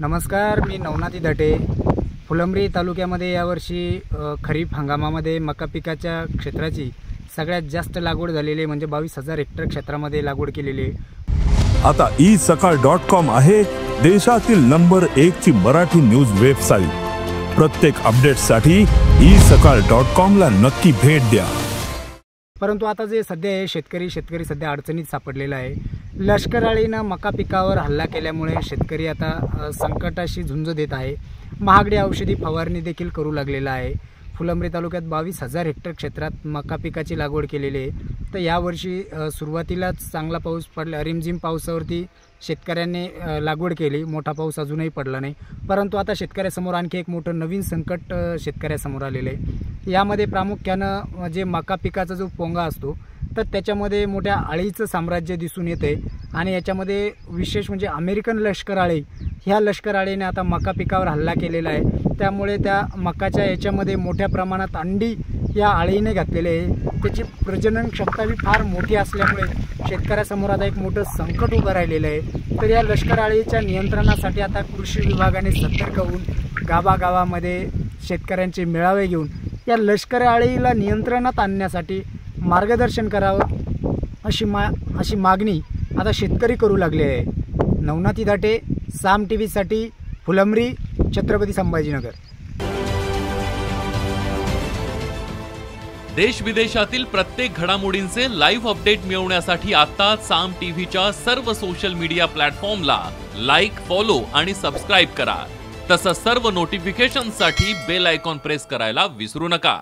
नमस्कार, मी नवनाथी दटे. फुलंब्री तालुक्यामध्ये यावर्षी खरीप हंगामामध्ये मका पिकाच्या क्षेत्राची सगळ्यात जास्त लागवड झालेली म्हणजे 22,000 हेक्टर क्षेत्रामध्ये लागवड केलेली आहे. आता isakal.com आहे देशातील नंबर 1 ची मराठी न्यूज वेबसाईट. प्रत्येक अपडेटसाठी isakal.com ला नक्की भेट द्या. परंतु आता जे सध्या आहे शेतकरी सध्या अडचणीत सापडलेला आहे. लष्कर अळीनं मका पिकावर हल्ला केल्यामुळे शेतकरी आता संकटाशी झुंज देत आहे. महागडी औषधी फवारणी देखील करू लागलेला आहे. फुलंब्री तालुक्यात 22,000 हेक्टर क्षेत्रात मका पिकाची लागवड केलेली आहे. तर यावर्षी सुरुवातीलाच चांगला पाऊस पडला, रिमझिम पावसावरती शेतकऱ्यांनी लागवड केली. मोठा पाऊस अजूनही पडला नाही. परंतु आता शेतकऱ्यासमोर आणखी एक मोठं नवीन संकट शेतकऱ्यासमोर आलेलं आहे. यामध्ये प्रामुख्यानं जे मका पिकाचा जो पोंगा असतो तर त्याच्यामध्ये मोठ्या अळीचं साम्राज्य दिसून येते आणि याच्यामध्ये विशेष म्हणजे अमेरिकन लष्कर अळी, ह्या लष्कर अळीने आता मका पिकावर हल्ला केलेला आहे. त्यामुळे त्या मकाच्या याच्यामध्ये मोठ्या प्रमाणात अंडी या अळीने घातलेले आहे. त्याची प्रजनन क्षमता ही फार मोठी असल्यामुळे शेतकऱ्यासमोर आता एक मोठं संकट उभं राहिलेलं आहे. तर या लष्कर अळीच्या नियंत्रणासाठी आता कृषी विभागाने सतर्क होऊन गावागावामध्ये शेतकऱ्यांचे मेळावे घेऊन या लष्कर अळीला नियंत्रणात आणण्यासाठी मार्गदर्शन करावं अशी मागणी आता शेतकरी करू लागले आहे. नवनाथी दाटे, साम टीव्हीसाठी फुलंब्री, छत्रपती संभाजीनगर. देश विदेशातील प्रत्येक घडामोडींचे लाईव्ह अपडेट मिळवण्यासाठी आता साम टीव्हीच्या सर्व सोशल मीडिया प्लॅटफॉर्मला लाईक, फॉलो आणि सबस्क्राईब करा. तसंच सर्व नोटिफिकेशनसाठी बेल आयकॉन प्रेस करायला विसरू नका.